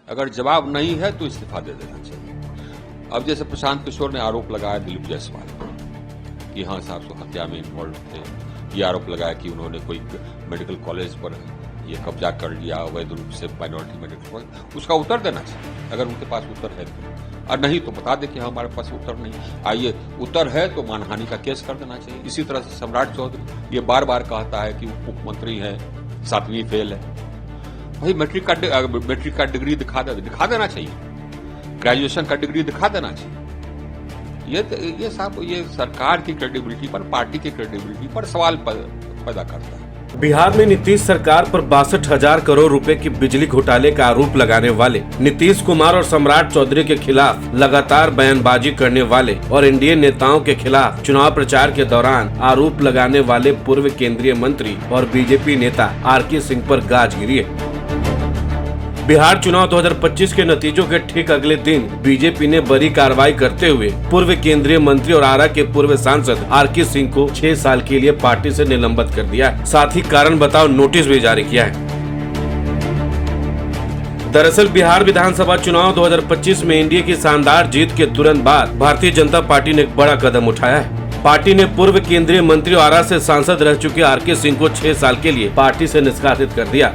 अगर जवाब नहीं है तो इस्तीफा दे देना चाहिए। अब जैसे प्रशांत किशोर ने आरोप लगाया दिलीप जायसवाल पर कि हाँ 700 हत्या में इन्वॉल्व थे, ये आरोप लगाया कि उन्होंने कोई मेडिकल कॉलेज पर ये कब्जा कर लिया अवैध रूप से, माइनॉरिटी मेडिकल कॉलेज, उसका उत्तर देना चाहिए अगर उनके पास उत्तर है तो, और नहीं तो बता दे कि हाँ हमारे पास उत्तर नहीं। आइए उत्तर है तो मानहानि का केस कर देना चाहिए। इसी तरह से सम्राट चौधरी ये बार बार कहता है कि मुख्यमंत्री है, 7वीं फेल है। भाई मैट्रिक का डिग्री दिखा देना चाहिए, ग्रेजुएशन का डिग्री दिखा देना चाहिए। ये साहब ये सरकार की क्रेडिबिलिटी पर, पार्टी की क्रेडिबिलिटी पर सवाल पैदा करता है। बिहार में नीतीश सरकार पर 62,000 करोड़ रुपए की बिजली घोटाले का आरोप लगाने वाले नीतीश कुमार और सम्राट चौधरी के खिलाफ लगातार बयानबाजी करने वाले और एनडीए नेताओं के खिलाफ चुनाव प्रचार के दौरान आरोप लगाने वाले पूर्व केंद्रीय मंत्री और बीजेपी नेता आरके सिंह पर गाज गिरी है। बिहार चुनाव 2025 के नतीजों के ठीक अगले दिन बीजेपी ने बड़ी कार्रवाई करते हुए पूर्व केंद्रीय मंत्री और आरा के पूर्व सांसद आरके सिंह को 6 साल के लिए पार्टी से निलंबित कर दिया है। साथ ही कारण बताओ नोटिस भी जारी किया है। दरअसल बिहार विधानसभा चुनाव 2025 में एनडीए की शानदार जीत के तुरंत बाद भारतीय जनता पार्टी ने एक बड़ा कदम उठाया है। पार्टी ने पूर्व केंद्रीय मंत्री और आरा से सांसद रह चुके आरके सिंह को 6 साल के लिए पार्टी से निष्कासित कर दिया।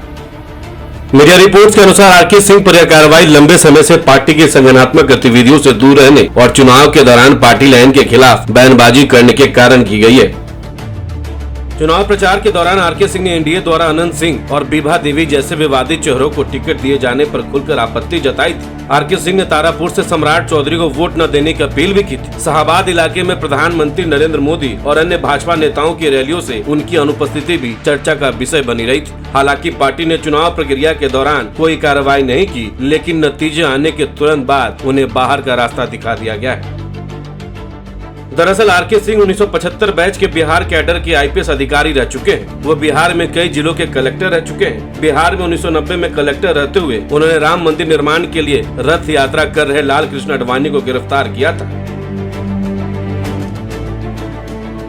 मीडिया रिपोर्ट्स के अनुसार आरके सिंह पर यह कार्रवाई लंबे समय से पार्टी की संगठनात्मक गतिविधियों से दूर रहने और चुनाव के दौरान पार्टी लाइन के खिलाफ बयानबाजी करने के कारण की गई है। चुनाव प्रचार के दौरान आरके सिंह ने एनडीए द्वारा अनंत सिंह और बिभा देवी जैसे विवादित चेहरों को टिकट दिए जाने पर खुलकर आपत्ति जताई थी। आरके सिंह ने तारापुर से सम्राट चौधरी को वोट न देने की अपील भी की थी। शाहाबाद इलाके में प्रधानमंत्री नरेंद्र मोदी और अन्य भाजपा नेताओं की रैलियों से उनकी अनुपस्थिति भी चर्चा का विषय बनी रही थी। हालांकि पार्टी ने चुनाव प्रक्रिया के दौरान कोई कार्रवाई नहीं की, लेकिन नतीजे आने के तुरंत बाद उन्हें बाहर का रास्ता दिखा दिया गया है। दरअसल आरके सिंह 1975 बैच के बिहार कैडर के आईपीएस अधिकारी रह चुके हैं। वो बिहार में कई जिलों के कलेक्टर रह चुके हैं। बिहार में 1990 में कलेक्टर रहते हुए उन्होंने राम मंदिर निर्माण के लिए रथ यात्रा कर रहे लाल कृष्ण आडवाणी को गिरफ्तार किया था।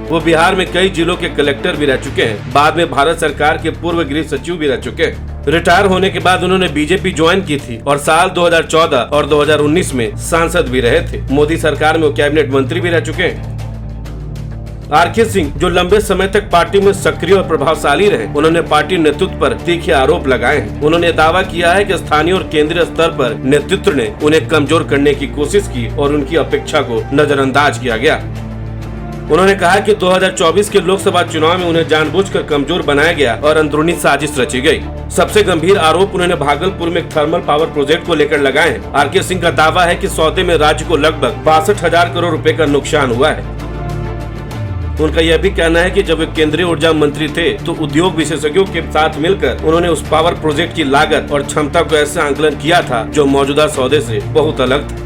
वो बिहार में कई जिलों के कलेक्टर भी रह चुके हैं। बाद में भारत सरकार के पूर्व गृह सचिव भी रह चुके हैं। रिटायर होने के बाद उन्होंने बीजेपी ज्वाइन की थी और साल 2014 और 2019 में सांसद भी रहे थे। मोदी सरकार में वो कैबिनेट मंत्री भी रह चुके हैं। आरके सिंह जो लंबे समय तक पार्टी में सक्रिय और प्रभावशाली रहे, उन्होंने पार्टी नेतृत्व पर तीखे आरोप लगाए हैं। उन्होंने दावा किया है कि स्थानीय और केंद्रीय स्तर पर नेतृत्व ने उन्हें कमजोर करने की कोशिश की और उनकी अपेक्षा को नजरअंदाज किया गया। उन्होंने कहा कि 2024 के लोकसभा चुनाव में उन्हें जानबूझकर कमजोर बनाया गया और अंदरूनी साजिश रची गई। सबसे गंभीर आरोप उन्होंने भागलपुर में थर्मल पावर प्रोजेक्ट को लेकर लगाए हैं। आरके सिंह का दावा है कि सौदे में राज्य को लगभग 62,000 करोड़ रुपए का नुकसान हुआ है। उनका यह भी कहना है कि जब वे केंद्रीय ऊर्जा मंत्री थे तो उद्योग विशेषज्ञों के साथ मिलकर उन्होंने उस पावर प्रोजेक्ट की लागत और क्षमता को ऐसे आंकलन किया था जो मौजूदा सौदे से बहुत अलग था।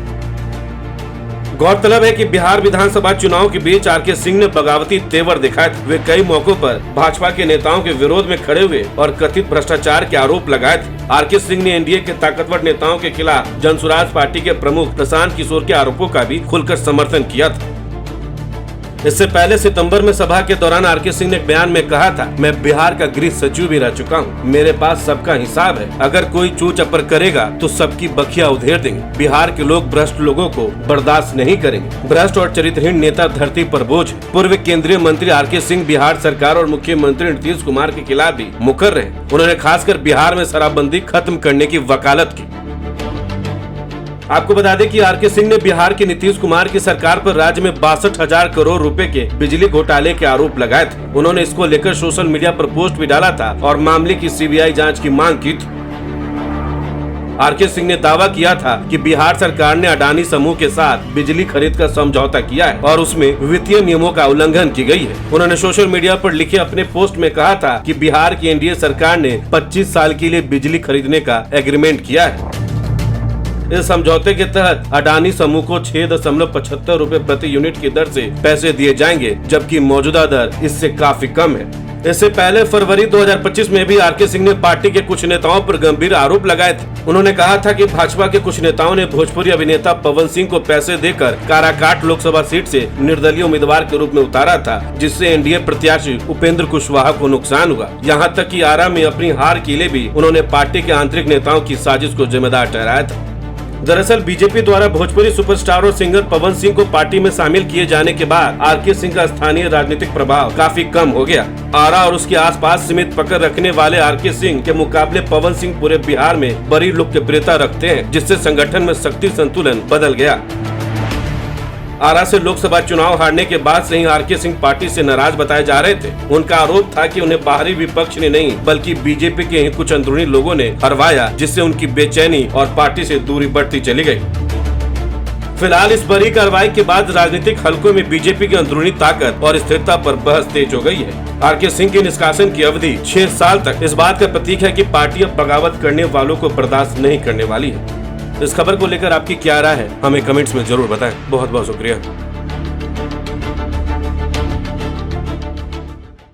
गौरतलब है कि बिहार विधानसभा चुनाव के बीच आरके सिंह ने बगावती तेवर दिखाए थे। वे कई मौकों पर भाजपा के नेताओं के विरोध में खड़े हुए और कथित भ्रष्टाचार के आरोप लगाए थे। आरके सिंह ने एनडीए के ताकतवर नेताओं के खिलाफ जनसुराज पार्टी के प्रमुख प्रशांत किशोर के आरोपों का भी खुलकर समर्थन किया था। इससे पहले सितंबर में सभा के दौरान आरके सिंह ने एक बयान में कहा था, मैं बिहार का गृह सचिव भी रह चुका हूँ, मेरे पास सबका हिसाब है, अगर कोई चू चपर करेगा तो सबकी बखिया उधेड़ देंगे। बिहार के लोग भ्रष्ट लोगों को बर्दाश्त नहीं करेंगे। भ्रष्ट और चरित्रहीन नेता धरती पर बोझ। पूर्व केंद्रीय मंत्री आरके सिंह बिहार सरकार और मुख्यमंत्री नीतीश कुमार के खिलाफ भी मुकर रहे। उन्होंने खासकर बिहार में शराबबंदी खत्म करने की वकालत की। आपको बता दें कि आरके सिंह ने बिहार के नीतीश कुमार की सरकार पर राज्य में 62,000 करोड़ रुपए के बिजली घोटाले के आरोप लगाए थे। उन्होंने इसको लेकर सोशल मीडिया पर पोस्ट भी डाला था और मामले की सीबीआई जांच की मांग की थी। आरके सिंह ने दावा किया था कि बिहार सरकार ने अडानी समूह के साथ बिजली खरीद का समझौता किया है और उसमें वित्तीय नियमों का उल्लंघन की गई है। उन्होंने सोशल मीडिया पर लिखे अपने पोस्ट में कहा था कि बिहार की एनडीए सरकार ने 25 साल के लिए बिजली खरीदने का एग्रीमेंट किया है। इस समझौते के तहत अडानी समूह को 6.75 रुपए प्रति यूनिट की दर से पैसे दिए जाएंगे, जबकि मौजूदा दर इससे काफी कम है। इससे पहले फरवरी 2025 में भी आरके सिंह ने पार्टी के कुछ नेताओं पर गंभीर आरोप लगाए थे। उन्होंने कहा था कि भाजपा के कुछ नेताओं ने भोजपुरी अभिनेता पवन सिंह को पैसे देकर काराकाट लोकसभा सीट से निर्दलीय उम्मीदवार के रूप में उतारा था, जिससे एनडीए प्रत्याशी उपेंद्र कुशवाहा को नुकसान हुआ। यहाँ तक कि आरा में अपनी हार के लिए भी उन्होंने पार्टी के आंतरिक नेताओं की साजिश को जिम्मेदार ठहराया था। दरअसल बीजेपी द्वारा भोजपुरी सुपरस्टार और सिंगर पवन सिंह को पार्टी में शामिल किए जाने के बाद आरके सिंह का स्थानीय राजनीतिक प्रभाव काफी कम हो गया। आरा और उसके आसपास सीमित पकड़ रखने वाले आरके सिंह के मुकाबले पवन सिंह पूरे बिहार में बड़ी लोकप्रियता रखते हैं, जिससे संगठन में शक्ति संतुलन बदल गया। आरा से लोकसभा चुनाव हारने के बाद से ही आरके सिंह पार्टी से नाराज बताए जा रहे थे। उनका आरोप था कि उन्हें बाहरी विपक्ष ने नहीं बल्कि बीजेपी के ही कुछ अंदरूनी लोगों ने हरवाया, जिससे उनकी बेचैनी और पार्टी से दूरी बढ़ती चली गई। फिलहाल इस बड़ी कार्रवाई के बाद राजनीतिक हलकों में बीजेपी की अंदरूनी ताकत और स्थिरता पर बहस तेज हो गई है। आरके सिंह के निष्कासन की अवधि 6 साल तक इस बात का प्रतीक है कि पार्टी अब बगावत करने वालों को बर्दाश्त नहीं करने वाली है। इस खबर को लेकर आपकी क्या राय है, हमें कमेंट्स में जरूर बताएं। बहुत बहुत शुक्रिया।